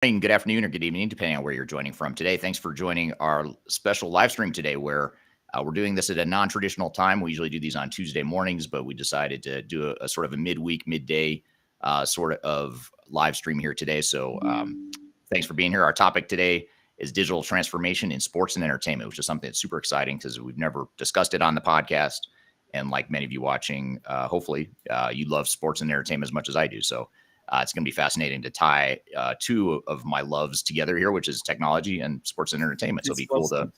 Morning, good afternoon, or good evening, depending on where you're joining from today. Thanks for joining our special live stream today, where we're doing this at a non-traditional time. We usually do these on Tuesday mornings, but we decided to do a sort of a midweek, midday sort of live stream here today. So thanks for being here. Our topic today is digital transformation in sports and entertainment, which is something that's super exciting because we've never discussed it on the podcast. And like many of you watching, hopefully you love sports and entertainment as much as I do. So it's going to be fascinating to tie two of my loves together here, which is technology and sports and entertainment. So it'll be cool to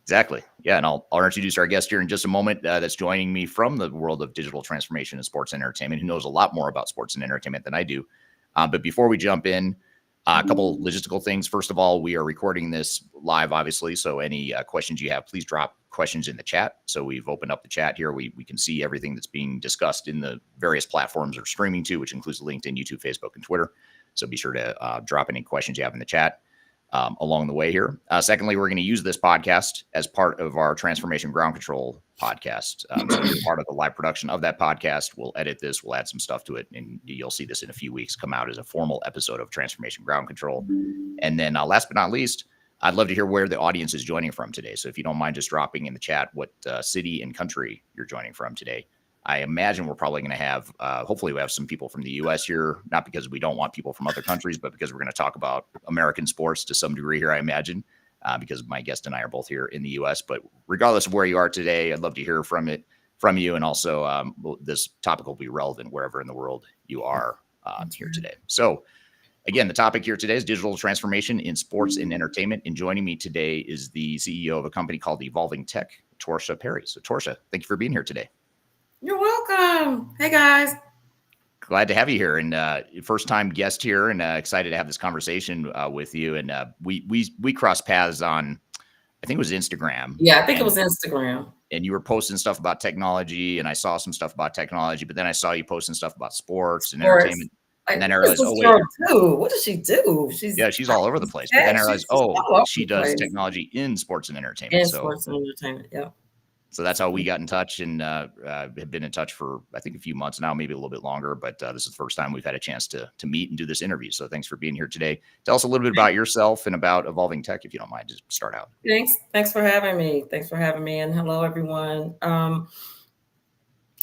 exactly. Yeah. And I'll introduce our guest here in just a moment that's joining me from the world of digital transformation and sports and entertainment, who knows a lot more about sports and entertainment than I do. But before we jump in, a couple logistical things. First of all, we are recording this live, obviously. So any questions you have, please drop questions in the chat. So we've opened up the chat here. We can see everything that's being discussed in the various platforms we're streaming to, which includes LinkedIn, YouTube, Facebook, and Twitter. So be sure to drop any questions you have in the chat along the way here. Secondly, we're going to use this podcast as part of our Transformation Ground Control podcast. So you're part of the live production of that podcast. We'll edit this. We'll add some stuff to it. And you'll see this in a few weeks come out as a formal episode of Transformation Ground Control. And then last but not least, I'd love to hear where the audience is joining from today. So if you don't mind just dropping in the chat what city and country you're joining from today. I imagine we're probably going to have, hopefully we have some people from the U.S. here, not because we don't want people from other countries, but because we're going to talk about American sports to some degree here, I imagine, because my guest and I are both here in the U.S. But regardless of where you are today, I'd love to hear from you. And also this topic will be relevant wherever in the world you are here today. So again, the topic here today is digital transformation in sports and entertainment. And joining me today is the CEO of a company called Evolving Tech, Torsha Perry. So Torsha, thank you for being here today. You're welcome. Hey, guys. Glad to have you here, and first time guest here, and excited to have this conversation with you. And we crossed paths on, I think it was Instagram. Yeah, I think it was Instagram. And you were posting stuff about technology, and I saw some stuff about technology, but then I saw you posting stuff about sports and entertainment. And then I realized, what does she do? She's all over the place. But then I realized, she does technology in sports and entertainment. Sports and entertainment, yeah. So that's how we got in touch, and have been in touch for, I think, a few months now, maybe a little bit longer. But this is the first time we've had a chance to meet and do this interview. So thanks for being here today. Tell us a little bit about yourself and about Evolving Tech, if you don't mind, just start out. Thanks for having me. And hello, everyone.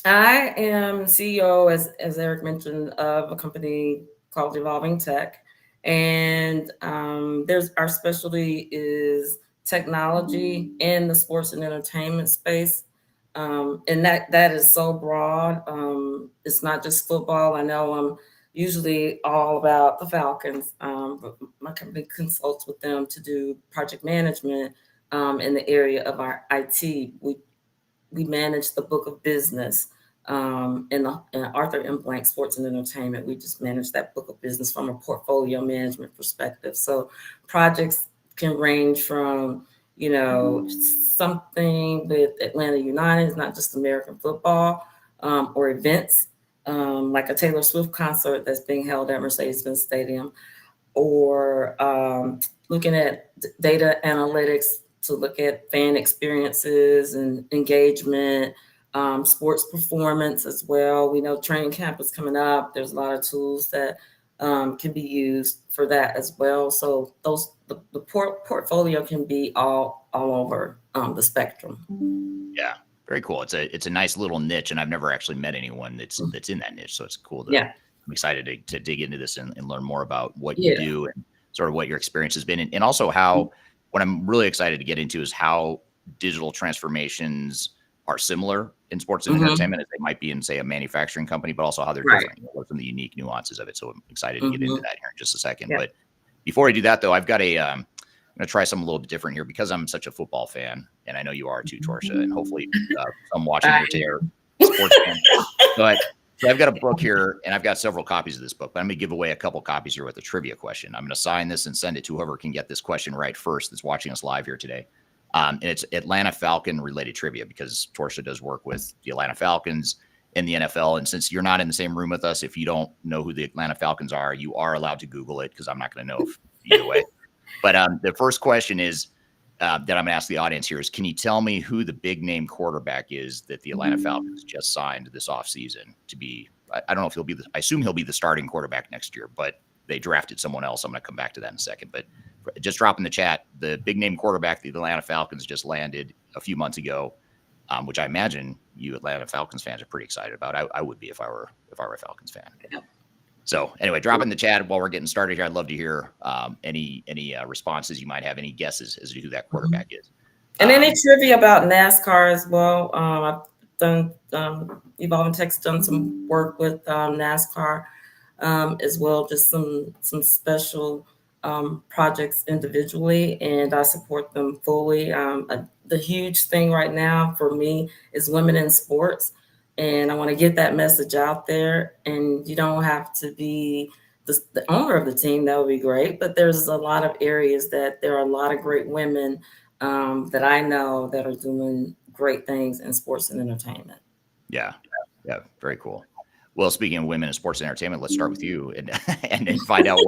I am CEO, as Eric mentioned, of a company called Evolving Tech, and our specialty is technology in the sports and entertainment space, and that is so broad. It's not just football. I know I'm usually all about the Falcons, but my company consults with them to do project management in the area of our IT. We manage the book of business in Arthur M. Blank Sports and Entertainment. We just manage that book of business from a portfolio management perspective. So projects can range from, something with Atlanta United, it's not just American football, or events like a Taylor Swift concert that's being held at Mercedes-Benz Stadium, or looking at data analytics to look at fan experiences and engagement, sports performance as well. We know training camp is coming up. There's a lot of tools that can be used for that as well. So the portfolio can be all over the spectrum. Yeah, very cool. It's a nice little niche, and I've never actually met anyone that's in that niche. So it's cool. I'm excited to dig into this and learn more about what you do and sort of what your experience has been, and also how. What I'm really excited to get into is how digital transformations are similar in sports and entertainment as they might be in, say, a manufacturing company, but also how they're different. What some of the unique nuances of it. So I'm excited to get into that here in just a second. Yeah. But before I do that, though, I've got I'm going to try something a little bit different here because I'm such a football fan, and I know you are too, Torsha, and hopefully some watching here today are sports fans. So I've got a book here, and I've got several copies of this book, but I'm going to give away a couple copies here with a trivia question. I'm going to sign this and send it to whoever can get this question right first that's watching us live here today. And it's Atlanta Falcon related trivia because Torsha does work with the Atlanta Falcons in the NFL. And since you're not in the same room with us, if you don't know who the Atlanta Falcons are, you are allowed to Google it because I'm not going to know either way. But the first question is that I'm going to ask the audience here is, can you tell me who the big name quarterback is that the Atlanta Falcons just signed this offseason to be? I don't know if I assume he'll be the starting quarterback next year, but they drafted someone else. I'm going to come back to that in a second. But just dropping the chat, the big name quarterback, the Atlanta Falcons, just landed a few months ago, which I imagine you Atlanta Falcons fans are pretty excited about. I would be if I were a Falcons fan. Yeah. So anyway, drop in the chat while we're getting started here. I'd love to hear any responses you might have, any guesses as to who that quarterback is. And any trivia about NASCAR as well. I've done Evolving Tech's done some work with NASCAR as well, just some special projects individually, and I support them fully. The huge thing right now for me is women in sports, and I want to get that message out there. And you don't have to be the owner of the team, that would be great, but there's a lot of areas that there are a lot of great women that I know that are doing great things in sports and entertainment. Yeah, very cool. Well, speaking of women in sports and entertainment, let's start with you and and find out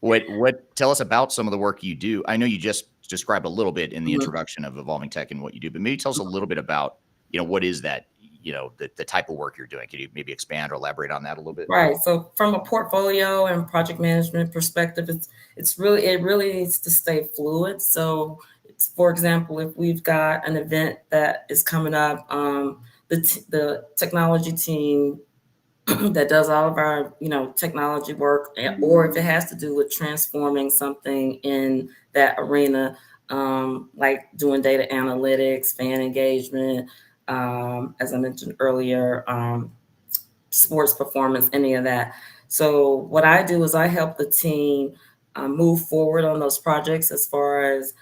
what tell us about some of the work you do. I know you just described a little bit in the introduction of Evolving Tech and what you do, but maybe tell us a little bit about what is that, the type of work you're doing. Can you maybe expand or elaborate on that a little bit? Right. So from a portfolio and project management perspective, it really needs to stay fluid. So for example, if we've got an event that is coming up, the technology team that does all of our technology work, or if it has to do with transforming something in that arena, like doing data analytics, fan engagement, as I mentioned earlier, sports performance, any of that. So what I do is I help the team move forward on those projects as far as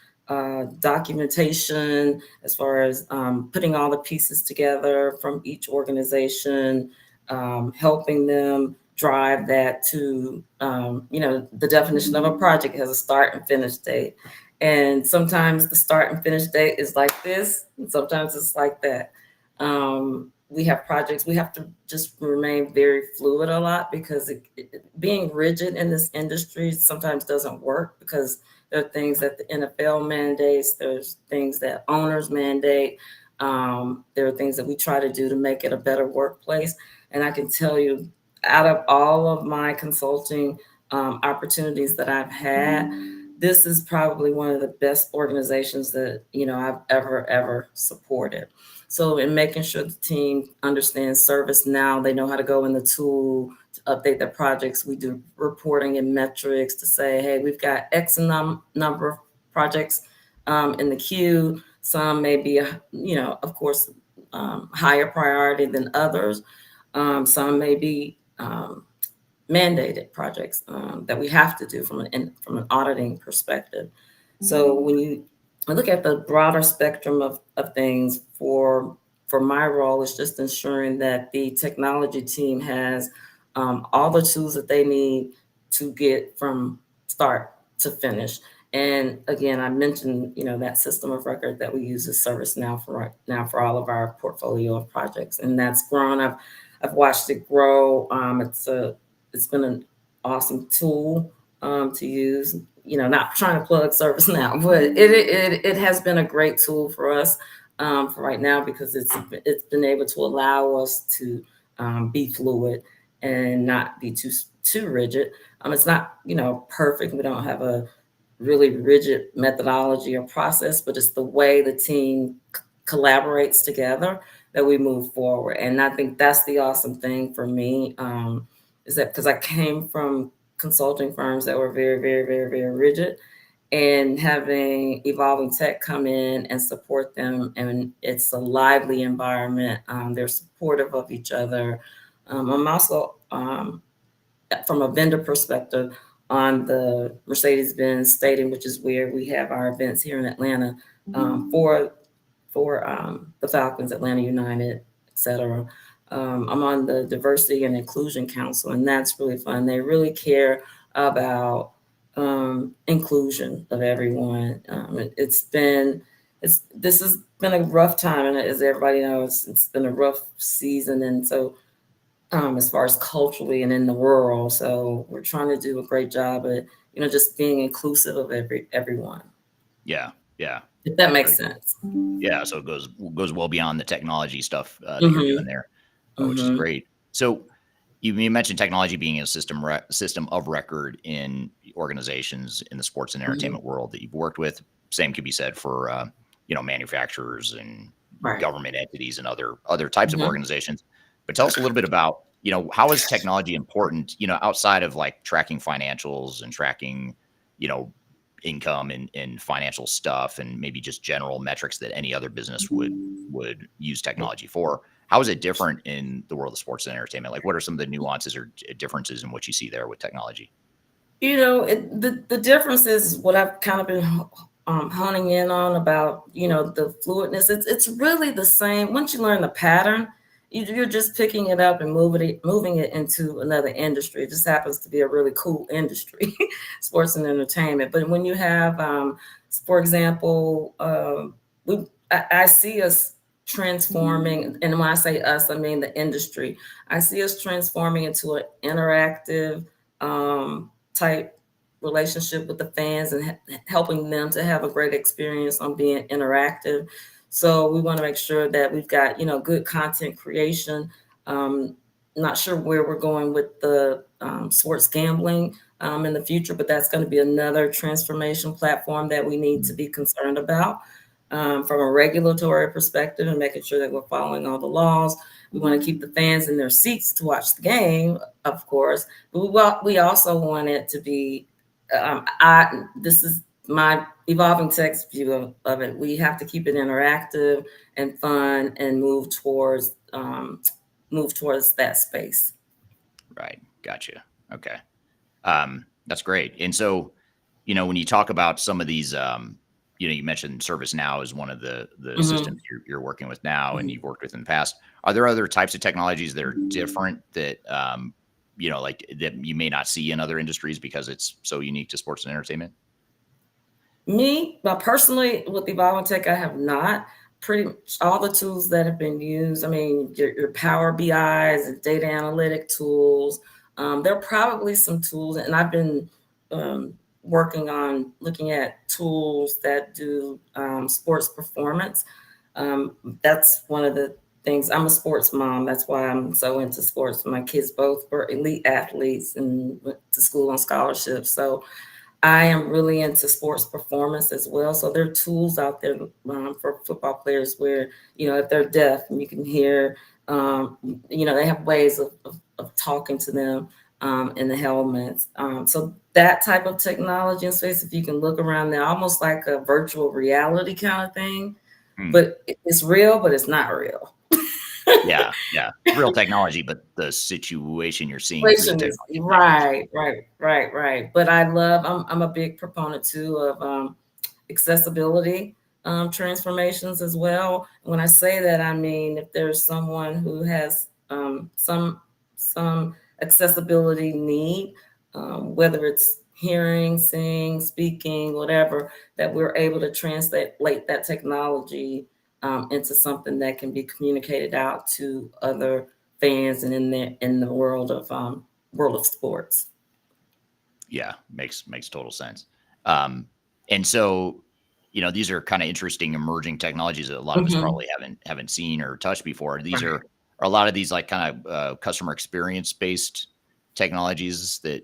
documentation, as far as putting all the pieces together from each organization, helping them drive that to, the definition of a project has a start and finish date. And sometimes the start and finish date is like this, and sometimes it's like that. We have projects, we have to just remain very fluid a lot, because being rigid in this industry sometimes doesn't work, because there are things that the NFL mandates, there's things that owners mandate, there are things that we try to do to make it a better workplace. And I can tell you, out of all of my consulting opportunities that I've had, this is probably one of the best organizations that I've ever supported. So in making sure the team understands ServiceNow, they know how to go in the tool to update their projects. We do reporting and metrics to say, hey, we've got X number of projects in the queue. Some may be, of course, higher priority than others. Some may be mandated projects that we have to do from an auditing perspective. So when you look at the broader spectrum of things, for my role, is just ensuring that the technology team has all the tools that they need to get from start to finish. And again, I mentioned, that system of record that we use is ServiceNow for all of our portfolio of projects, and that's grown. I've watched it grow. It's been an awesome tool to use. Not trying to plug ServiceNow, but it has been a great tool for us for right now, because it's been able to allow us to be fluid and not be too rigid. It's not perfect. We don't have a really rigid methodology or process, but it's the way the team collaborates together that we move forward. And I think that's the awesome thing for me, is that because I came from consulting firms that were very, very, very, very rigid, and having Evolving Tech come in and support them, and it's a lively environment. They're supportive of each other. I'm also, from a vendor perspective, on the Mercedes-Benz Stadium, which is where we have our events here in Atlanta, for the Falcons, Atlanta United, etc. I'm on the Diversity and Inclusion Council, and that's really fun. They really care about inclusion of everyone. This has been a rough time, and as everybody knows, it's been a rough season, and so as far as culturally and in the world, so we're trying to do a great job at just being inclusive of everyone. Yeah. If that makes sense. Yeah, so it goes well beyond the technology stuff that you're doing there, which is great. So You mentioned technology being a system of record in organizations in the sports and Mhm. entertainment world that you've worked with. Same could be said for manufacturers and Right. government entities and other types of Mhm. organizations. But tell us a little bit about how is technology important outside of like tracking financials and tracking you know income and financial stuff and maybe just general metrics that any other business would use technology for. How is it different in the world of sports and entertainment? Like, what are some of the nuances or differences in what you see there with technology? The difference is what I've kind of been honing in on about, the fluidness. It's really the same. Once you learn the pattern, you're just picking it up and moving it into another industry. It just happens to be a really cool industry, sports and entertainment. But when you have, for example, I see us transforming, and when I say us, I mean the industry. I see us transforming into an interactive type relationship with the fans and helping them to have a great experience on being interactive. So we want to make sure that we've got, good content creation. Um, Not sure where we're going with the sports gambling in the future, but that's going to be another transformation platform that we need to be concerned about from a regulatory perspective and making sure that we're following all the laws. We want to keep the fans in their seats to watch the game, of course, but we also want it to be. This is my evolving text view of it. We have to keep it interactive and fun and move towards that space. Right. Gotcha. Okay. That's great. And so, when you talk about some of these, you mentioned ServiceNow is one of the Hmm. systems you're working with now and Hmm. you've worked with in the past. Are there other types of technologies that are different that, like that you may not see in other industries because it's so unique to sports and entertainment? Me, but personally, with Evolving Tech, I have not. Pretty much all the tools that have been used. I mean, your Power BIs and data analytic tools. There are probably some tools, and I've been working on looking at tools that do sports performance. That's one of the things. I'm a sports mom. That's why I'm so into sports. My kids both were elite athletes and went to school on scholarships. So I am really into sports performance as well. So there are tools out there for football players where, if they're deaf and you can hear, they have ways of talking to them in the helmets. So that type of technology and space, if you can look around there, almost like a virtual reality kind of thing, Hmm. but it's real, but it's not real. Yeah. Yeah. Real technology, but the situation you're seeing through the Situation is technology is not real. right. But I'm a big proponent too of accessibility transformations as well. When I say that, I mean if there's someone who has some accessibility need, whether it's hearing, seeing, speaking, whatever, that we're able to translate that technology into something that can be communicated out to other fans and in the world of sports. Yeah, makes total sense. Um, and so, these are kind of interesting emerging technologies that a lot of us Mhm. probably haven't seen or touched before. These Right. are a lot of these like kind of customer experience based technologies that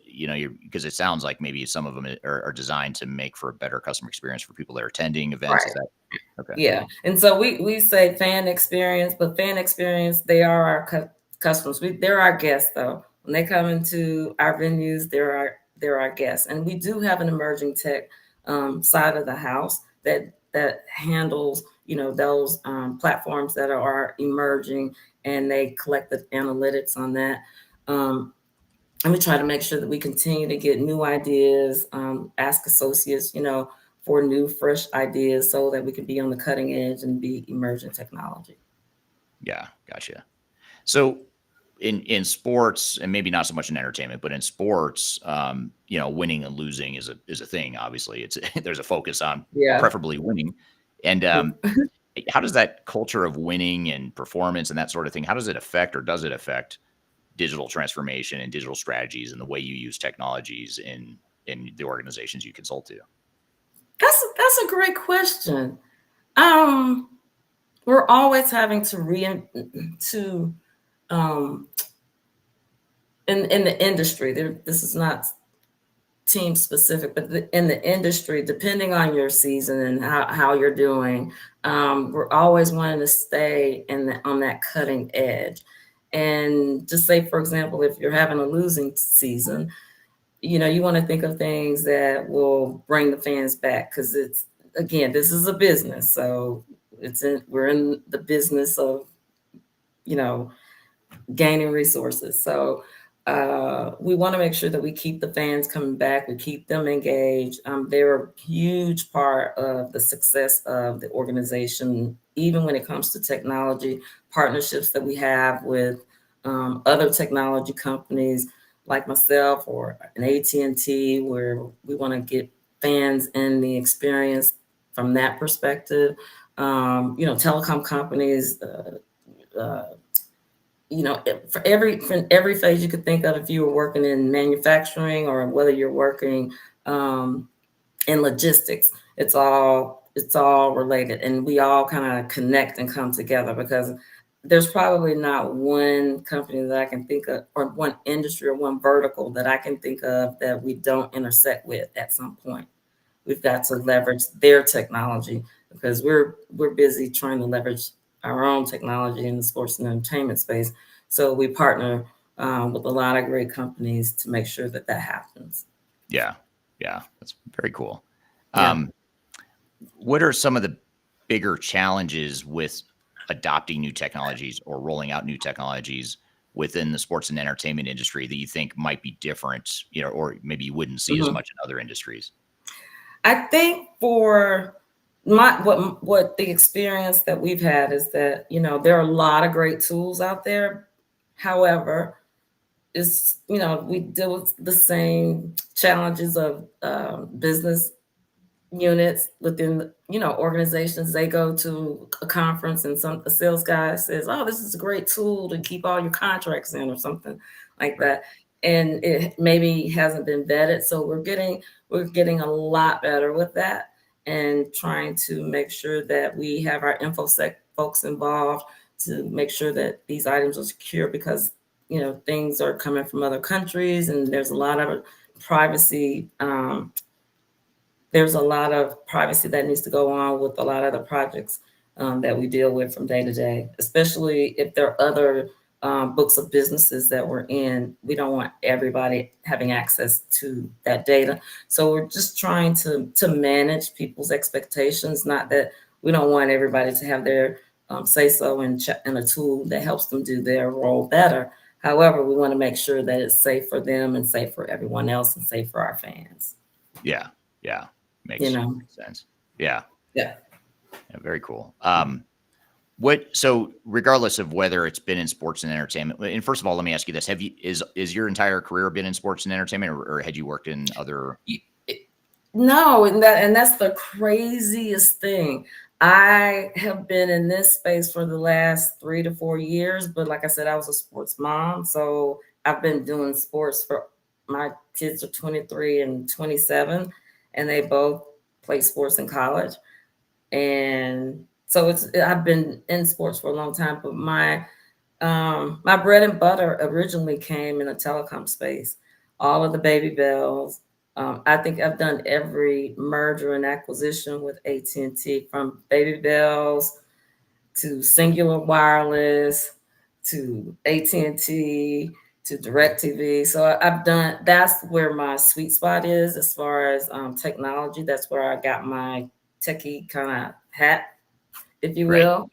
because it sounds like maybe some of them are designed to make for a better customer experience for people that are attending events. Is Right. that okay? Yeah. And so we say fan experience, but fan experience, they are our customers. They're our guests though. When they come into our venues, they're our guests. And we do have an emerging tech side of the house that handles, those platforms that are emerging, and they collect the analytics on that. Um, and we try to make sure that we continue to get new ideas, ask associates, for new, fresh ideas so that we can be on the cutting edge and be emerging technology. Yeah, gotcha. So in sports, and maybe not so much in entertainment, but in sports, winning and losing is a thing. Obviously, it's there's a focus on Yeah. preferably winning. And how does that culture of winning and performance and that sort of thing? How does it affect, or does it affect digital transformation and digital strategies and the way you use technologies in the organizations you consult to? That's a great question. Um, we're always having to to um, in the industry, this is not team specific, but in the industry, depending on your season and how you're doing, we're always wanting to stay on that cutting edge. And just say, for example, if you're having a losing season, you want to think of things that will bring the fans back, because again, this is a business. So we're in the business of, you know, gaining resources. So we want to make sure that we keep the fans coming back, we keep them engaged. They're a huge part of the success of the organization, even when it comes to technology partnerships that we have with other technology companies like myself or an AT&T, where we want to get fans in the experience from that perspective. Telecom companies, uh, from every phase you could think of, if you were working in manufacturing or whether you're working in logistics, it's all related, and we all kind of connect and come together, because there's probably not one company that I can think of, or one industry or one vertical that I can think of, that we don't intersect with at some point. We've got to leverage their technology, because we're busy trying to leverage our own technology in the sports and entertainment space. So we partner with a lot of great companies to make sure that happens. Yeah. Yeah. That's very cool. Yeah. What are some of the bigger challenges with adopting new technologies or rolling out new technologies within the sports and entertainment industry that you think might be different, or maybe you wouldn't see as Mhm. much in other industries? I think for what the experience that we've had is that, there are a lot of great tools out there. However, we deal with the same challenges of business units within, organizations. They go to a conference and a sales guy says, "Oh, this is a great tool to keep all your contracts in," or something like Right. that, and it maybe hasn't been vetted. So we're getting a lot better with that, and trying to make sure that we have our infosec folks involved to make sure that these items are secure, because things are coming from other countries, and privacy um, there's a lot of privacy that needs to go on with a lot of the projects that we deal with from day to day, especially if there are other books of businesses that we're in. We don't want everybody having access to that data. So we're just trying to manage people's expectations, not that we don't want everybody to have their say so and a tool that helps them do their role better. However, we want to make sure that it's safe for them and safe for everyone else and safe for our fans. Yeah. Yeah. You Makes know, sense. Yeah. yeah. Yeah, very cool. So regardless of whether it's been in sports and entertainment, and first of all, let me ask you this: is your entire career been in sports and entertainment, or had you worked in other? No, and that's the craziest thing. I have been in this space for the last 3 to 4 years, but like I said, I was a sports mom, so I've been doing sports for my kids are 23 and 27, and they both play sports in college. And so I've been in sports for a long time, but my bread and butter originally came in the telecom space. All of the baby bells. I think I've done every merger and acquisition with AT&T, from baby bells to Singular Wireless to AT&T to DirecTV. So I've done. That's where my sweet spot is as far as technology. That's where I got my techie kind of hat, if you Right. will.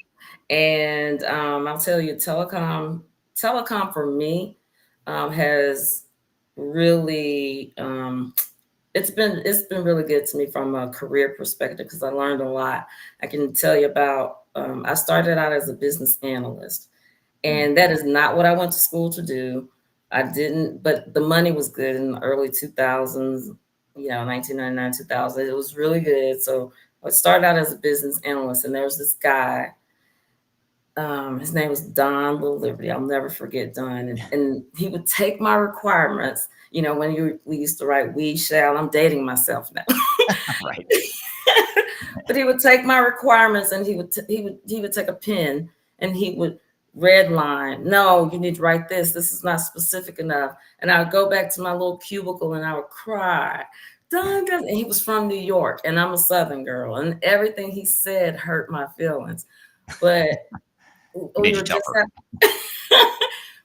And I'll tell you, telecom for me has really it's been really good to me from a career perspective, because I learned a lot. I can tell you about I started out as a business analyst, Mm. and that is not what I went to school to do. I didn't, but the money was good in the early 2000s, 1999, 2000. It was really good. So I started out as a business analyst, and there was this guy. His name was Don Little Liberty. I'll never forget Don. And he would take my requirements. We used to write "we shall." I'm dating myself now. Right. But he would take my requirements, and he would take a pen, and he would red line. No, you need to write this. This is not specific enough. And I would go back to my little cubicle and I would cry. Dun, dun. And he was from New York, and I'm a Southern girl, and everything he said hurt my feelings. But He we made were you just tougher.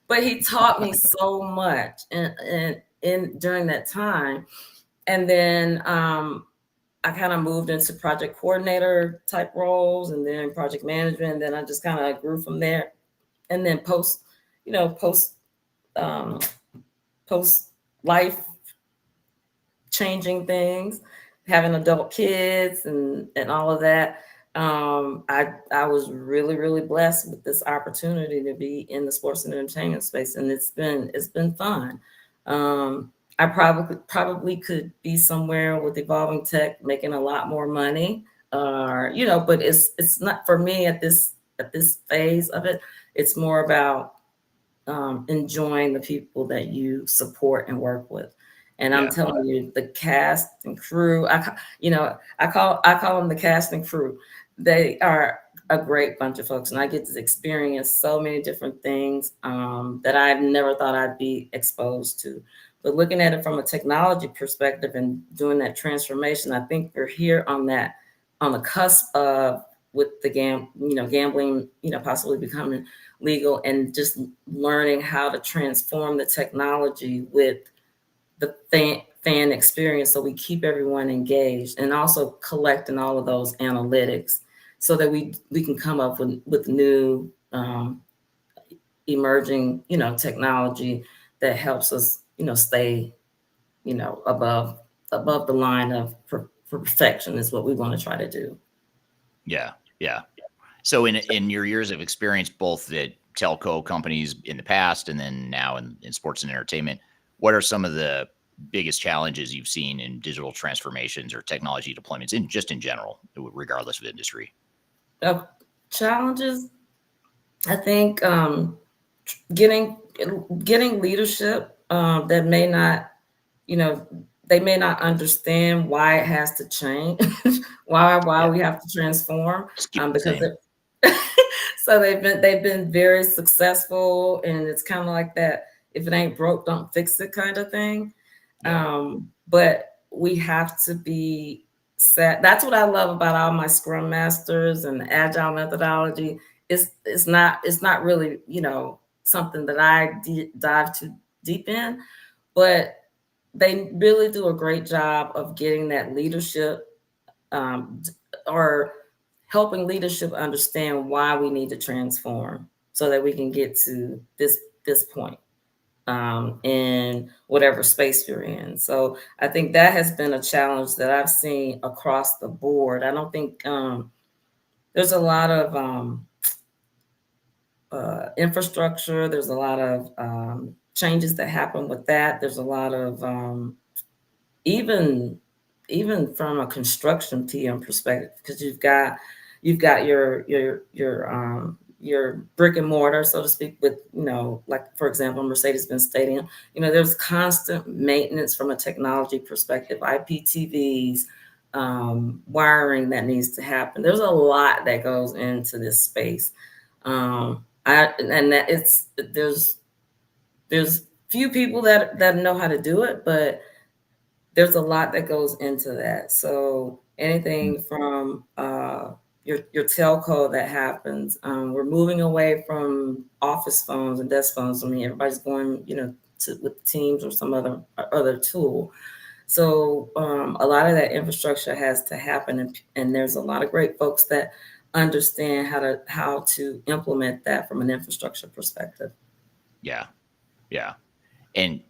but he taught me so much and in during that time. And then I kind of moved into project coordinator type roles and then project management. And then I just kind of grew from there. And then post um, post life changing things, having adult kids and all of that. I was really blessed with this opportunity to be in the sports and entertainment space, and it's been fun. I probably could be somewhere with evolving tech, making a lot more money, or but it's not for me at this phase of it. It's more about enjoying the people that you support and work with. And I'm Yeah. telling you, the cast and crew, I call them the cast and crew. They are a great bunch of folks, and I get to experience so many different things that I never thought I'd be exposed to. But looking at it from a technology perspective and doing that transformation, I think we're here on the cusp of with the gambling, possibly becoming legal, and just learning how to transform the technology with the fan experience so we keep everyone engaged, and also collecting all of those analytics so that we can come up with new emerging technology that helps us stay above the line of perfection is what we want to try to do. Yeah. Yeah. So in your years of experience, both at telco companies in the past and then now in sports and entertainment, what are some of the biggest challenges you've seen in digital transformations or technology deployments in general, regardless of industry? uh, Challenges, I think, getting getting leadership that may not, you know, they may not understand why it has to change, why Yeah. we have to transform, Just keep it the because same. so they've been very successful, and it's kind of like that. If it ain't broke, don't fix it kind of thing. Yeah. But we have to be set. That's what I love about all my Scrum Masters and the Agile methodology. It's not really something that I dive too deep in, but they really do a great job of getting that leadership, um, or helping leadership understand why we need to transform so that we can get to this point in whatever space you're in. So I think that has been a challenge that I've seen across the board. I don't think there's a lot of infrastructure. There's a lot of changes that happen with that. There's a lot of even even from a construction PM perspective, because you've got your brick and mortar, so to speak, with like for example Mercedes-Benz Stadium. There's constant maintenance from a technology perspective, IPTVs, wiring that needs to happen. There's a lot that goes into this space. I and that it's there's few people that know how to do it, but there's a lot that goes into that. So Mm. anything from your telco that happens, we're moving away from office phones and desk phones. I mean, everybody's going, with Teams or some other tool. So a lot of that infrastructure has to happen, and there's a lot of great folks that understand how to implement that from an infrastructure perspective. Yeah. Yeah. And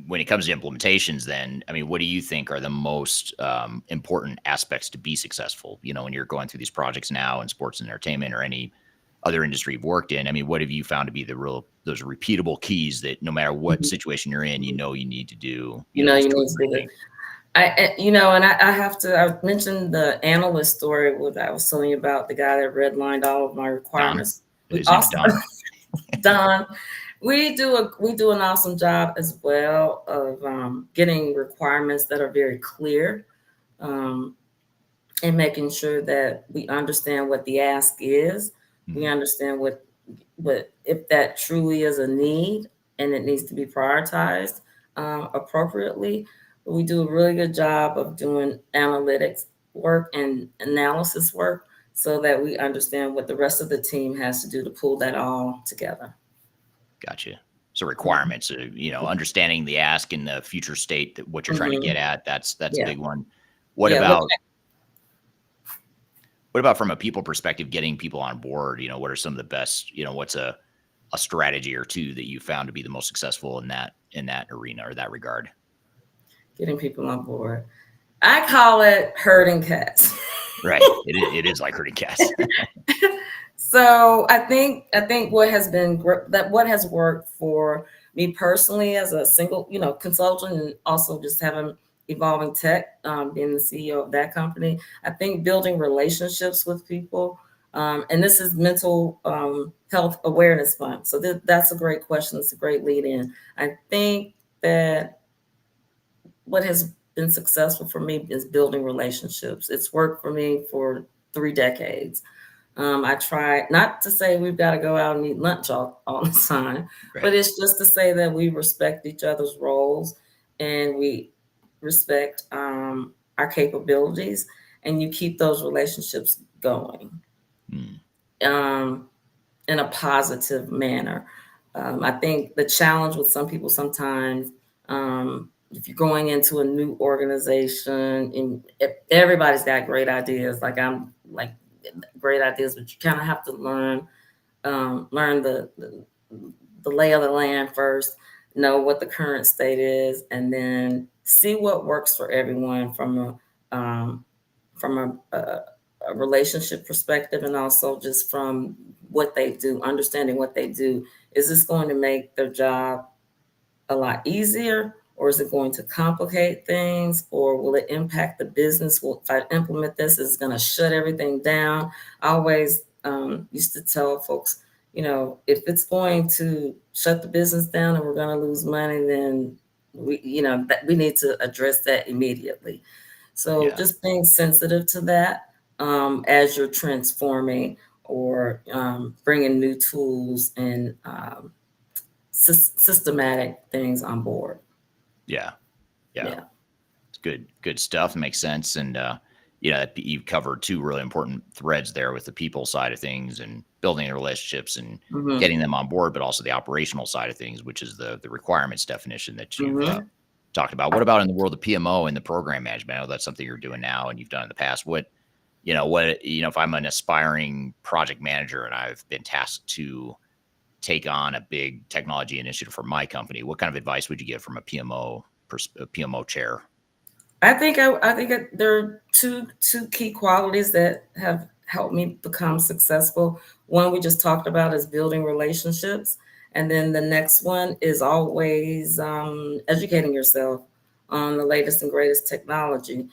when it comes to implementations, then, I mean, what do you think are the most important aspects to be successful? When you're going through these projects now in sports and entertainment or any other industry you've worked in, I mean, what have you found to be those repeatable keys that no matter what Mhm. situation you're in, you need to do, You these quick need to do that. thinking? And I have to. I mentioned the analyst story what I was telling you about, the guy that redlined all of my Don, requirements. We his name is also Don. Don, we do an awesome job as well of getting requirements that are very clear, um, and making sure that we understand what the ask is. We Mhm. understand but if that truly is a need and it needs to be prioritized appropriately, we do a really good job of doing analytics work and analysis work so that we understand what the rest of the team has to do to pull that all together. Gotcha. So Mhm. requirements, understanding the ask and the future state that what you're trying to get Mhm. at, that's a Yeah. big one. What Yeah. Looking about from a people perspective, getting people on board? What are some of the best, what's a strategy or two that you found to be the most successful in that arena or that regard? getting people on board. I call it herding cats. Right. It is like herding cats. So I think what has worked for me personally as a single consultant, and also just having evolving tech, being the CEO of that company. I think building relationships with people, and this is mental health awareness month. So that's a great question. It's a great lead in. I think that what has been successful for me is building relationships. It's worked for me for 3 decades. I try not to say we've got to go out and eat lunch all the time, but Right. it's just to say that we respect each other's roles and we respect our capabilities, and you keep those relationships going Mm, um, in a positive manner. I think the challenge with some people sometimes, if you're going into a new organization and if everybody's got great ideas, like I'm like great ideas, but you kind of have to learn the lay of the land first, know what the current state is, and then see what works for everyone from a relationship perspective, and also just from what they do, understanding what they do. Is this going to make their job a lot easier, or is it going to complicate things, or will it impact the business? Well, if I implement this, is it going to shut everything down? I always used to tell folks, if it's going to shut the business down and we're going to lose money, then we need to address that immediately. So yeah. just being sensitive to that as you're transforming or bringing new tools and systematic things on board. Yeah. Yeah. Yeah. It's good stuff. Makes sense. And you've covered two really important threads there with the people side of things and building the relationships and Hmm. getting them on board, but also the operational side of things, which is the requirements definition that you've Hmm. talked about. What about in the world of PMO and the program management? I know that's something you're doing now and you've done in the past. If I'm an aspiring project manager and I've been tasked to take on a big technology initiative for my company, what kind of advice would you give from a PMO chair? I think there are two key qualities that have helped me become successful. One we just talked about is building relationships, and then the next one is always educating yourself on the latest and greatest technology.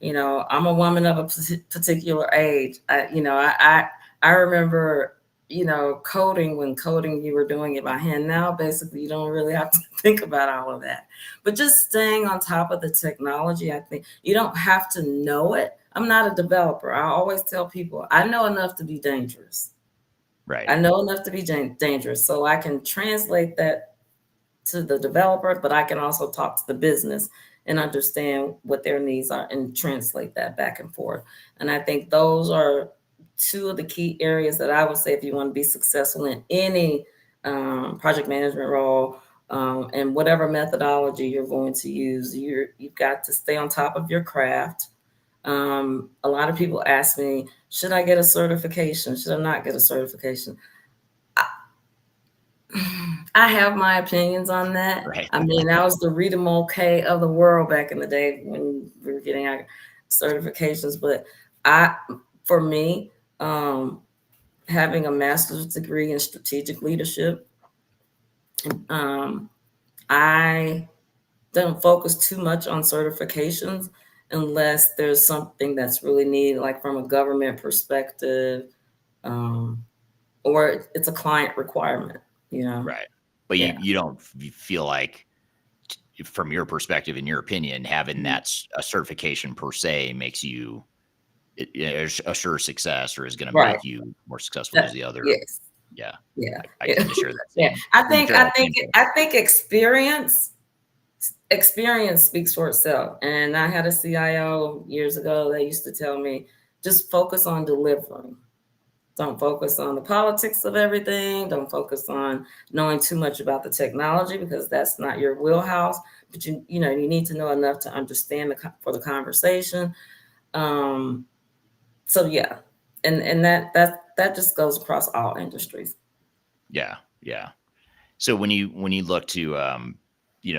I'm a woman of a particular age. I remember coding, when coding you were doing it by hand. Now basically you don't really have to think about all of that, but just staying on top of the technology. I think you don't have to know it. I'm not a developer. I always tell people I know enough to be dangerous. Right. I know enough to be dangerous, so I can translate that to the developer, but I can also talk to the business and understand what their needs are and translate that back and forth. And I think those are two of the key areas that I would say if you want to be successful in any project management role, and whatever methodology you're going to use, you've got to stay on top of your craft. A lot of people ask me, should I get a certification? Should I not get a certification? I have my opinions on that. Right. I mean, I was the Rita Mulcahy of the world back in the day when we were getting our certifications. But I, for me, um, having a master's degree in strategic leadership, um, I don't focus too much on certifications unless there's something that's really needed, like from a government perspective, um, or it's a client requirement. You know, Right. But you yeah. you don't feel like, from your perspective, in your opinion, having a certification per se makes you a sure success or is going to Right. make you more successful That as the other. yes. Yeah. Yeah, I yeah, tend to share that yeah. same I think share I that think same thing. I think experience speaks for itself. And I had a CIO years ago that used to tell me, just focus on delivering. Don't focus on the politics of everything. Don't focus on knowing too much about the technology because that's not your wheelhouse. But you need to know enough to understand for the conversation. Um, so yeah, and that just goes across all industries. Yeah. Yeah. So when you look to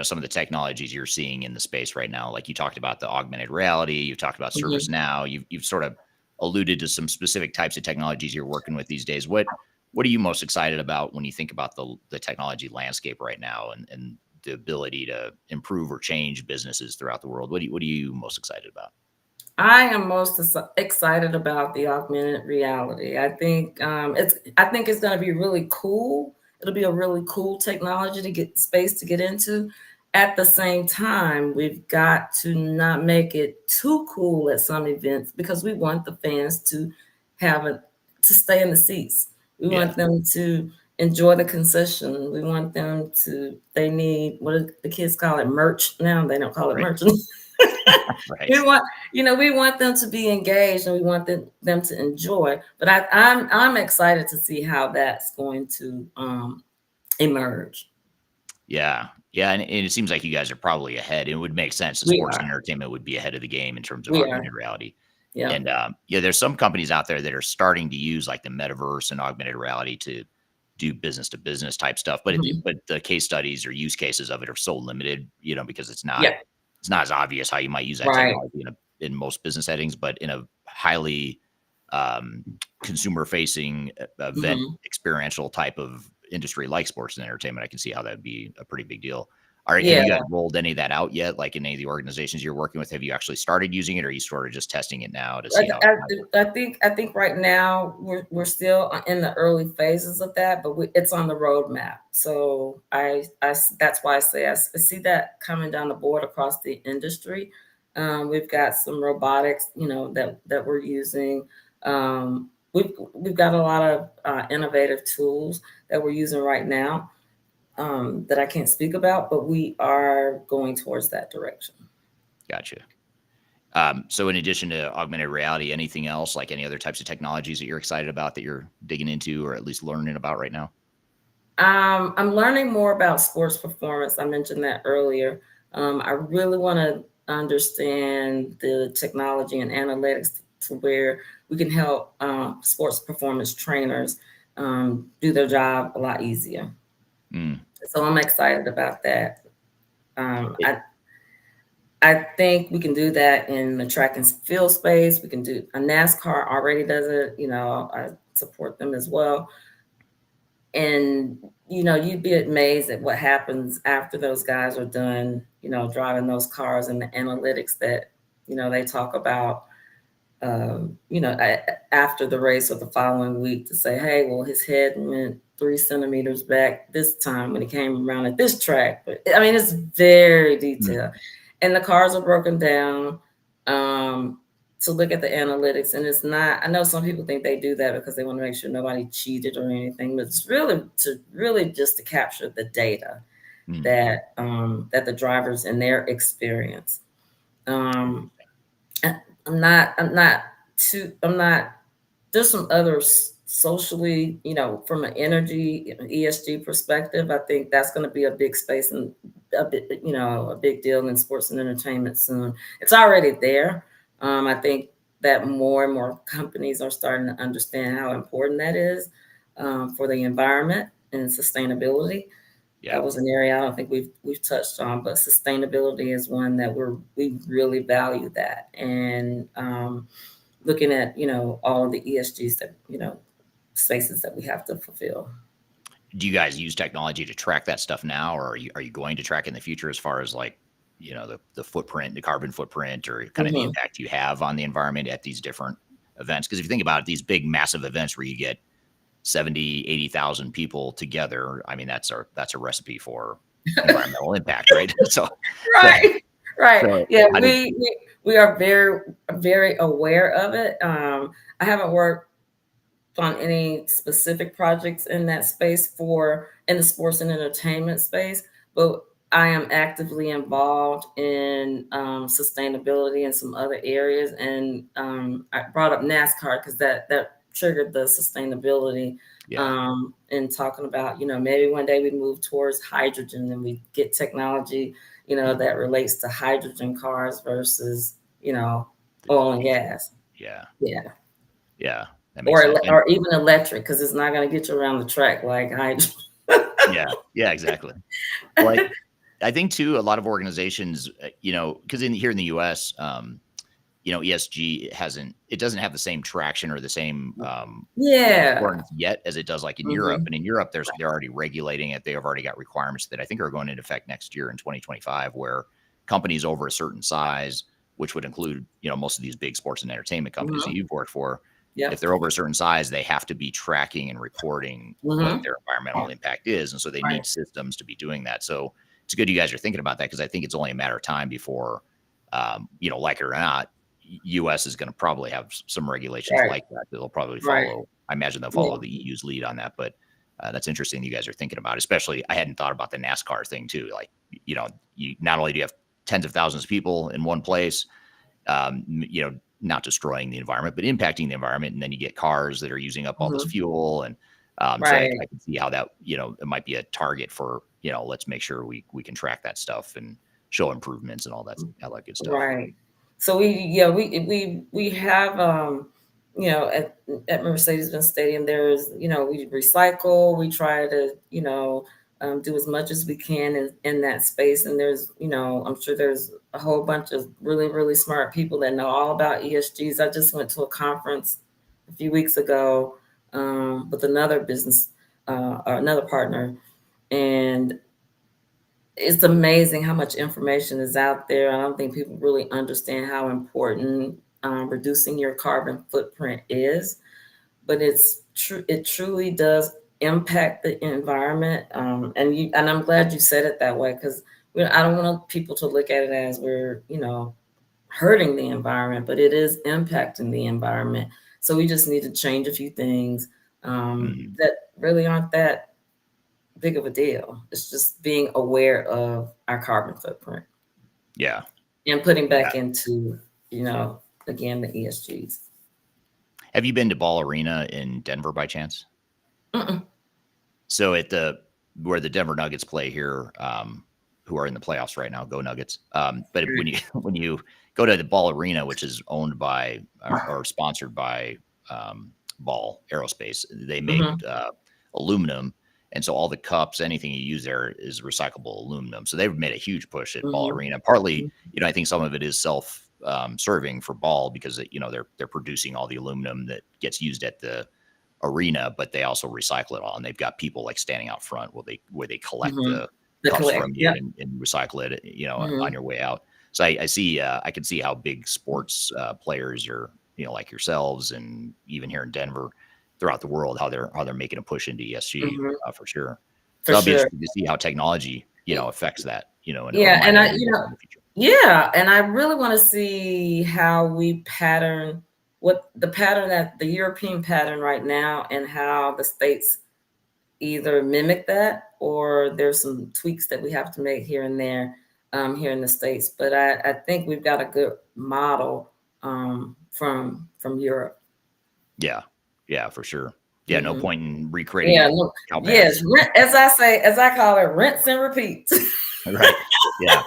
some of the technologies you're seeing in the space right now, like you talked about the augmented reality, you've talked about Mhm. ServiceNow, you've sort of alluded to some specific types of technologies you're working with these days. What are you most excited about when you think about the technology landscape right now and the ability to improve or change businesses throughout the world? What are you most excited about? I am most excited about the augmented reality. I think it's going to be really cool. It'll be a really cool technology to get space to get into. At the same time, we've got to not make it too cool at some events because we want the fans to have a to stay in the seats. We Yeah. want them to enjoy the concession. We want them to. They need, what do the kids call it, merch now. They don't call it Right. merch. Right. We want, we want them to be engaged and we want them to enjoy. But I'm excited to see how that's going to emerge. Yeah. Yeah. And it seems like you guys are probably ahead. It would make sense that We sports and are. entertainment would be ahead of the game in terms of We are. augmented reality. Yeah. And yeah, there's some companies out there that are starting to use like the metaverse and augmented reality to do business to business type stuff. But Mhm. but the case studies or use cases of it are so limited, because Yeah. it's not as obvious how you might use that Right. technology in most business settings, but in a highly um, consumer facing event Hmm. experiential type of industry like sports and entertainment, I can see how that would be a pretty big deal. Have Yeah. you guys rolled any of that out yet? Like in any of the organizations you're working with, have you actually started using it, or are you sort of just testing it now to see how it might work? I think right now we're still in the early phases of that, but it's on the roadmap. So that's why I say I see that coming down the board across the industry. We've got some robotics, that we're using. We've got a lot of innovative tools that we're using right now, that I can't speak about, but we are going towards that direction. Gotcha. So in addition to augmented reality, anything else, like any other types of technologies that you're excited about that you're digging into or at least learning about right now? I'm learning more about sports performance. I mentioned that earlier. I really want to understand the technology and analytics to where we can help sports performance trainers do their job a lot easier. Mm. So I'm excited about that. Um, It- I, I think we can do that in the track and field space. We can do a NASCAR already does it. I support them as well. And you'd be amazed at what happens after those guys are done, driving those cars and the analytics that they talk about. After the race or the following week to say, hey, well, his head went 3 centimeters back this time when he came around at this track. But I mean, it's very mm, detailed, and the cars are broken down. To look at the analytics, and it's not. I know some people think they do that because they want to make sure nobody cheated or anything, but it's really just to capture the data mm. that the drivers and their experience. Um, I'm not there's some other socially, from an energy ESG perspective. I think that's going to be a big space and a big deal in sports and entertainment soon. It's already there. I think that more and more companies are starting to understand how important that is, for the environment and sustainability. Yeah. That was an area I don't think we've touched on, but sustainability is one that we really value that. And looking at all of the ESGs that spaces that we have to fulfill. Do you guys use technology to track that stuff now, or are you going to track in the future as far as like, the footprint, the carbon footprint, or kind of the Hmm. impact you have on the environment at these different events? Because if you think about it, these big, massive events where you get 70, 80,000 people together, I mean, that's a recipe for environmental impact, right? So, Right, right. so Yeah, how did we are very very aware of it. I haven't worked on any specific projects in that space in the sports and entertainment space, but I am actively involved in sustainability in some other areas. And I brought up NASCAR because that triggered the sustainability, Yeah. and talking about, maybe one day we move towards hydrogen and we get technology, that relates to hydrogen cars versus, The oil and diesel. gas. Yeah. Yeah. Yeah. That makes sense. And Or even electric, because it's not going to get you around the track like hydrogen. yeah. Yeah, exactly. Well, I think too, a lot of organizations, because here in the US, ESG it doesn't have the same traction or the same, Yeah. importance yet as it does like in Europe. Hmm. And in Europe, they're already regulating it. They have already got requirements that I think are going into effect next year in 2025, where companies over a certain size, which would include, most of these big sports and entertainment companies that Hmm. you've worked for, if Yep. they're over a certain size, they have to be tracking and reporting what Hmm. their environmental impact is. And so they Right. need systems to be doing that. So it's good you guys are thinking about that, because I think it's only a matter of time before, like it or not, US is going to probably have some regulations Right. like that. They'll probably Right. follow. I imagine they'll Yeah. follow the EU's lead on that. But that's interesting you guys are thinking about. Especially, I hadn't thought about the NASCAR thing too. Like, you not only do you have tens of thousands of people in one place, not destroying the environment, but impacting the environment. And then you get cars that are using up all this Hmm. fuel. And so Right. I can see how that, it might be a target for, let's make sure we can track that stuff and show improvements and all that good stuff. Right. So we have, at Mercedes-Benz Stadium, there's, we recycle, we try to, do as much as we can in that space. And there's, I'm sure there's a whole bunch of really, really smart people that know all about ESGs. I just went to a conference a few weeks ago, with another business, or another partner, and it's amazing how much information is out there. I don't think people really understand how important, reducing your carbon footprint is, but it's true. It truly does impact the environment. And I'm glad you said it that way, because I don't want people to look at it as we're, hurting the environment, but it is impacting the environment. So we just need to change a few things, Mhm. that really aren't that big of a deal. It's just being aware of our carbon footprint Yeah. and putting Yeah. back into, again, the ESGs. Have you been to Ball Arena in Denver by chance? Mm-mm. So where the Denver Nuggets play here, who are in the playoffs right now, go Nuggets. But when you when you go to the Ball Arena, which is owned by or sponsored by, Ball Aerospace, they make Mhm. aluminum, and so all the cups, anything you use there is recyclable aluminum. So they've made a huge push at Ball Mhm. Arena. Partly, Mhm. I think some of it is self serving for Ball, because they're producing all the aluminum that gets used at the arena, but they also recycle it all. And they've got people like standing out front where they collect Mhm. the The cups from collect. you Yep. and recycle it, on Mhm. your way out. So I can see how big sports players are, like yourselves, and even here in Denver, throughout the world, how they're making a push into ESG, Mhm. for sure. For So I'll be sure. interested to see how technology, affects that, or Yeah, might and have an impact in the future. I really want to see how we pattern what the pattern that the European pattern right now, and how the states either mimic that, or there's some tweaks that we have to make here and there, here in the States. But I think we've got a good model, from Europe. Yeah, yeah, for sure. Yeah, no Mhm. point in recreating Yeah, it look, how yes, bad. as I call it, rinse and repeat. Right. Yeah.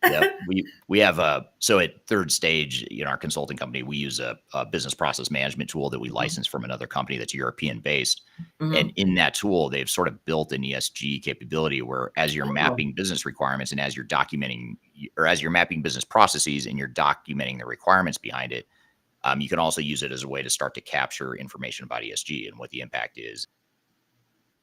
Yep. We have so at Third Stage, our consulting company, we use a business process management tool that we Mhm. license from another company that's European based. And Mhm. in that tool, they've sort of built an ESG capability where, as you're Oh. mapping business requirements and as you're documenting, or as you're mapping business processes and you're documenting the requirements behind it, you can also use it as a way to start to capture information about ESG and what the impact is,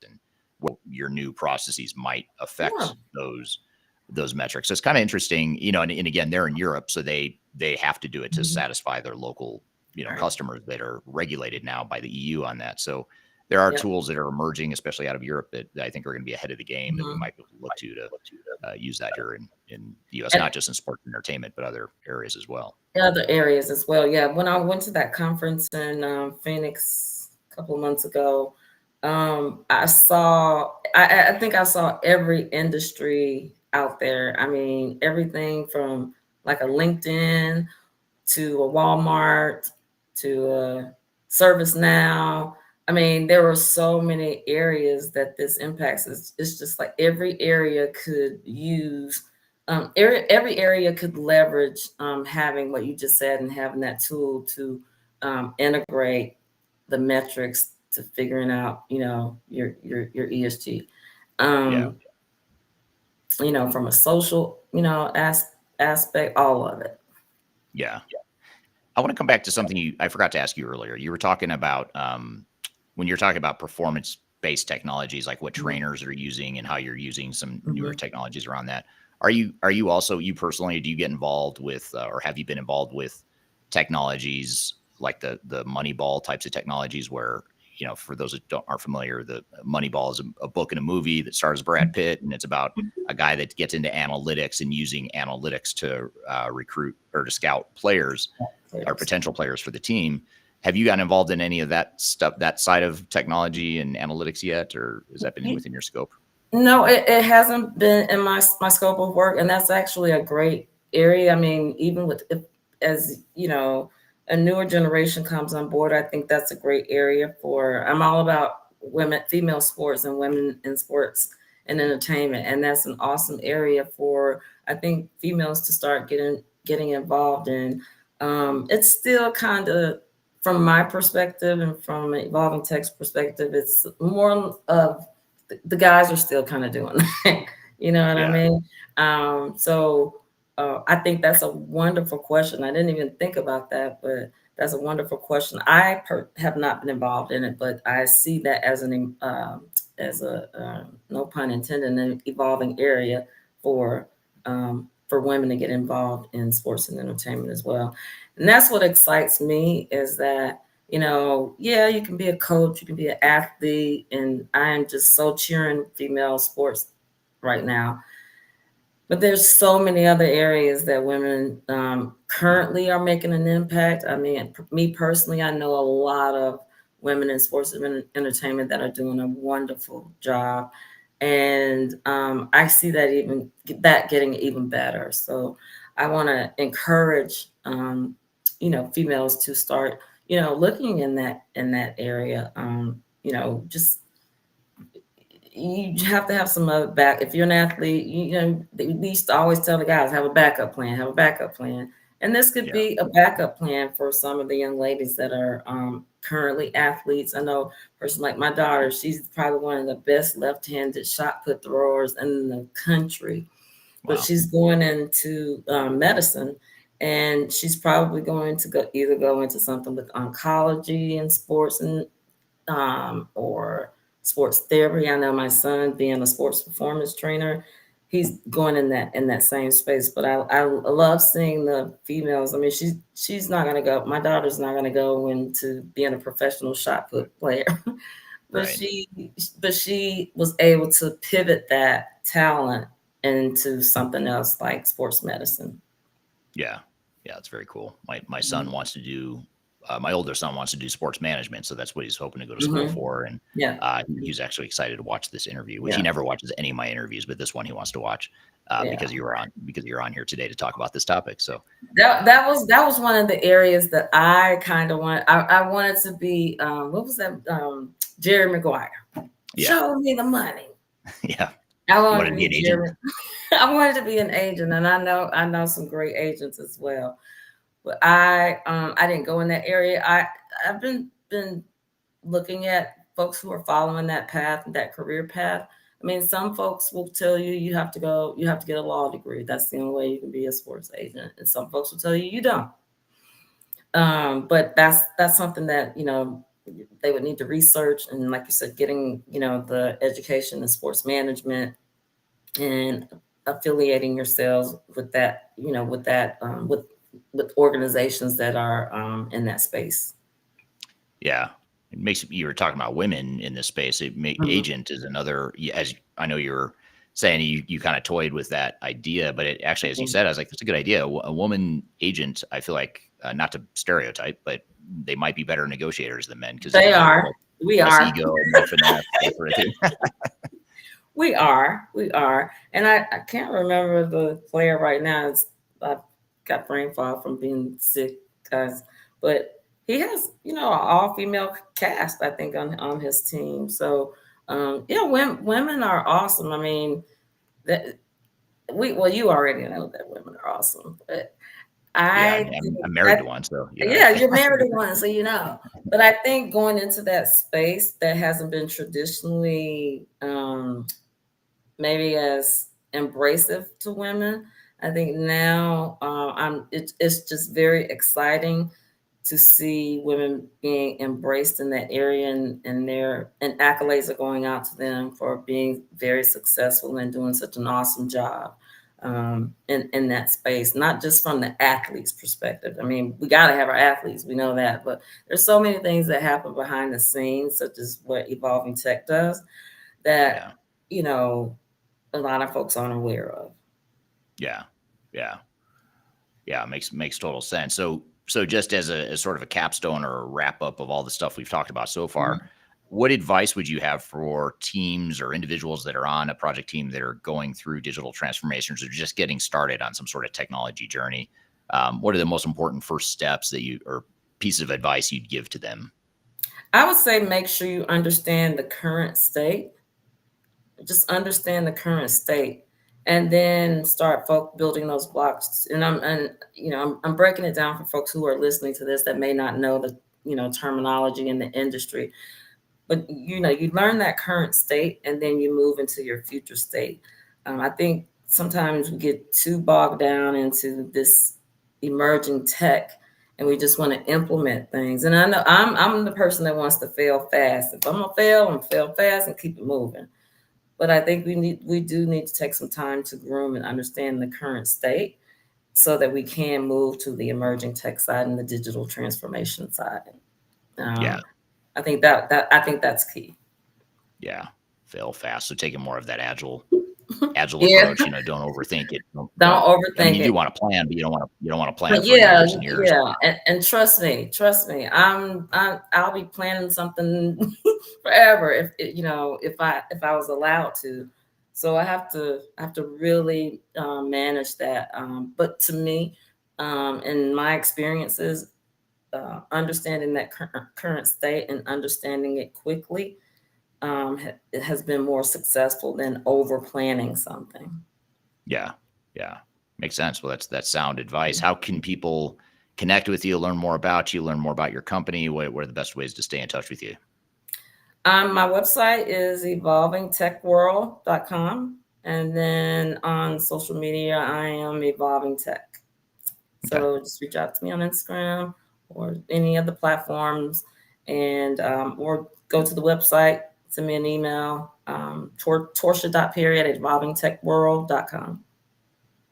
and what your new processes might Yeah. affect those metrics. So it's kind of interesting, and again, they're in Europe, so they have to do it to Mhm. satisfy their local, Right. customers that are regulated now by the EU on that. So there are Yep. tools that are emerging, especially out of Europe, that I think are going to be ahead of the game, that we Mhm. might be able to look to use that here in the US, And not just in sports and entertainment, but other areas as well. other areas as well. Yeah. When I went to that conference in, Phoenix couple of months ago, I think I saw every industry out there. I mean, everything from like a LinkedIn to a Walmart to a ServiceNow. I mean, there were so many areas that this impacts. It's just like every area could use, every area could leverage having what you just said and having that tool to integrate the metrics to figuring out, your ESG. Yeah. Um, from a social, aspect, all of it. Yeah. I want to come back to something I forgot to ask you earlier. You were talking about when you're talking about performance based technologies, like what Mhm. trainers are using and how you're using some newer Mhm. technologies around that. Are you also, you personally, do you get involved with or have you been involved with technologies like the Moneyball types of technologies where, for those that aren't familiar, the Moneyball is a book and a movie that stars Brad Pitt, and it's about a guy that gets into analytics and using analytics to recruit or to scout players or Players. potential players for the team. Have you gotten involved in any of that stuff, that side of technology and analytics yet, or has that been within your scope? No, it hasn't been in my scope of work, and that's actually a great area. I mean, even with as a newer generation comes on board, I think that's a great area for. I'm all about women, female sports, and women in sports and entertainment, and that's an awesome area for I think females to start getting involved in. It's still kind of from my perspective and from an evolving text perspective, it's more of the guys are still kind of doing that. You know what I Yeah. mean? So I think that's a wonderful question. I didn't even think about that, but that's a wonderful question. Have not been involved in it, but I see that as as a no pun intended, an evolving area for women to get involved in sports and entertainment as well. And that's what excites me is that yeah, you can be a coach, you can be an athlete, and I am just so cheering female sports right now. But there's so many other areas that women currently are making an impact. I mean, me personally, I know a lot of women in sports and entertainment that are doing a wonderful job, and I see that getting even better. So I want to encourage females to start looking in that area. Just you have to have some other back. If you're an athlete, they used to always tell the guys, have a backup plan, have a backup plan. And this could Yeah. be a backup plan for some of the young ladies that are currently athletes. I know a person like my daughter, she's probably one of the best left-handed shot put throwers in the country, but Wow. she's going into medicine, and she's probably going to go into something with oncology and sports and or sports therapy. I know my son, being a sports performance trainer, he's going in that same space. But I love seeing the females. I mean, she's not gonna go. My daughter's not gonna go into being a professional shot put player, but Right. she was able to pivot that talent into something else like sports medicine. Yeah. Yeah. It's very cool. My son Mhm. wants to do. My older son wants to do sports management, so that's what he's hoping to go to school Mhm. for. And Yeah. he's actually excited to watch this interview, which he Yeah. never watches any of my interviews, but this one he wants to watch Yeah. because you're on here today to talk about this topic. So That was one of the areas that I kind of want. I wanted to be what was that? Jerry Maguire. yeah, Show me the money. yeah. I You wanted wanted to to be be an agent? Jerry. I wanted to be an agent, and I know some great agents as well. But I didn't go in that area. I've been looking at folks who are following that path, that career path. I mean, some folks will tell you you have to get a law degree. That's the only way you can be a sports agent. And some folks will tell you you don't. But that's something that they would need to research, and like you said, getting the education in sports management and affiliating yourselves with that, with organizations that are in that space. Yeah. It makes you were talking about women in this space. Mhm. Agent is another, as I know you're saying, you kind of toyed with that idea, but it actually, as you said, I was like, that's a good idea. A woman agent, I feel like, not to stereotype, but they might be better negotiators than men because They are. We less are. ego, more finesse, that sort of thing. We are. And I can't remember the player right now. I've got brain fog from being sick, guys. But he has, an all female cast, I think, on his team. So, women are awesome. I mean, that you already know that women are awesome, but Yeah, I I mean, think I'm married that, to one, so yeah, you're married to one, so you know. But I think going into that space that hasn't been traditionally maybe as embracive to women. I think now it's just very exciting to see women being embraced in that area, and accolades are going out to them for being very successful and doing such an awesome job in that space, not just from the athlete's perspective. I mean, we got to have our athletes, we know that, but there's so many things that happen behind the scenes, such as what Evolving Tech does, yeah, that, you know, a lot of folks aren't aware of. yeah, yeah, yeah. Makes total sense. So just as sort of a capstone or a wrap up of all the stuff we've talked about so far, Mhm. what advice would you have for teams or individuals that are on a project team that are going through digital transformations or just getting started on some sort of technology journey? What are the most important first steps or pieces of advice you'd give to them? I would say make sure you understand the current state. Just understand the current state, and then start building those blocks. I'm breaking it down for folks who are listening to this that may not know the terminology in the industry. But you learn that current state, and then you move into your future state. I think sometimes we get too bogged down into this emerging tech, and we just want to implement things. And I know I'm the person that wants to fail fast. If I'm gonna fail, I'm gonna fail fast and keep it moving. But I think we do need to take some time to groom and understand the current state so that we can move to the emerging tech side and the digital transformation side. Yeah, Um, I think that's key. yeah. Fail fast. So taking more of that agile Yeah, approach. Don't overthink it. Don't. don't I mean, overthink you it. do want to plan, but you don't want to plan But for yeah, years and years. yeah, and trust me, I'll be planning something forever if I was allowed to. So I have to really manage that. But to me, in my experiences, understanding that current state and understanding it quickly it has been more successful than over planning something. Yeah, yeah, makes sense. Well, that's sound advice. How can people connect with you, learn more about you, learn more about your company? What are the best ways to stay in touch with you? My website is evolvingtechworld.com. And then on social media, I am Evolving Tech. Okay, So just reach out to me on Instagram or any of the platforms, and or go to the website, send me an email, Torsha.Perry at evolvingtechworld.com.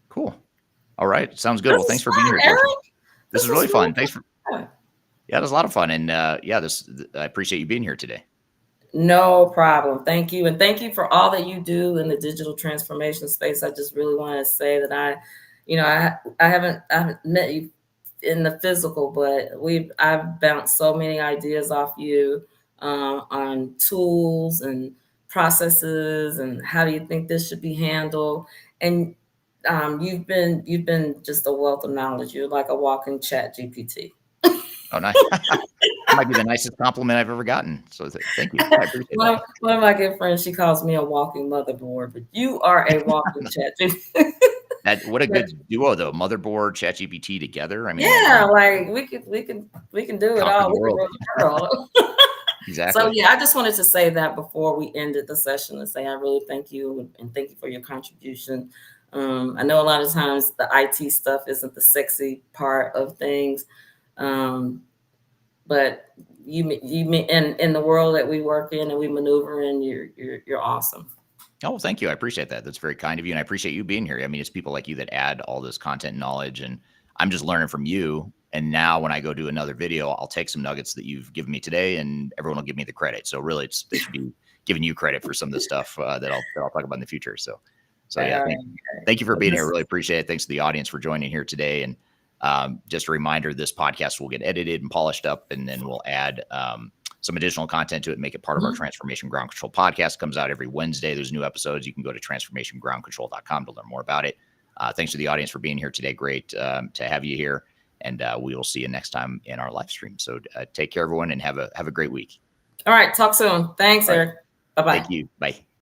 cool. All right, sounds good. This Well, thanks is for being fun, here, Torsha. Eric. This This is was really really fun. Thanks for fun. Yeah, it was a lot of fun, and yeah, this I appreciate you being here today. No problem. Thank you. And thank you for all that you do in the digital transformation space. I just really want to say that I haven't met you in the physical, but I've bounced so many ideas off you on tools and processes and how do you think this should be handled. And you've been just a wealth of knowledge. You're like a walking chat GPT. Oh, nice. That might be the nicest compliment I've ever gotten. So thank you. I appreciate one, that. of, one of my good friends, she calls me a walking motherboard, but you are a walking chat. What a But good duo, though. Motherboard, ChatGPT together. I mean, yeah, you like we can do it conquer all. the We can world. rule the world. So Exactly. yeah, I just wanted to say that before we ended the session and say I really thank you and thank you for your contribution. I know a lot of times the IT stuff isn't the sexy part of things, um, but in the world that we work in and we maneuver in, you're awesome. Oh, thank you. I appreciate that. That's very kind of you, and I appreciate you being here. I mean, it's people like you that add all this content and knowledge, and I'm just learning from you. And now, when I go do another video, I'll take some nuggets that you've given me today, and everyone will give me the credit. So really, they should be giving you credit for some of the stuff that I'll talk about in the future. So yeah, Uh, thank you for well, being here. this Really appreciate it. Thanks to the audience for joining here today. And just a reminder, this podcast will get edited and polished up, and then we'll add some additional content to it, make it part of our Transformation Ground Control podcast. Comes out every Wednesday. There's new episodes. You can go to transformationgroundcontrol.com to learn more about it. Thanks to the audience for being here today. Great to have you here. And we will see you next time in our live stream. So take care, everyone, and have a great week. All right. Talk soon. Thanks, Eric. Bye-bye. Thank you. Bye.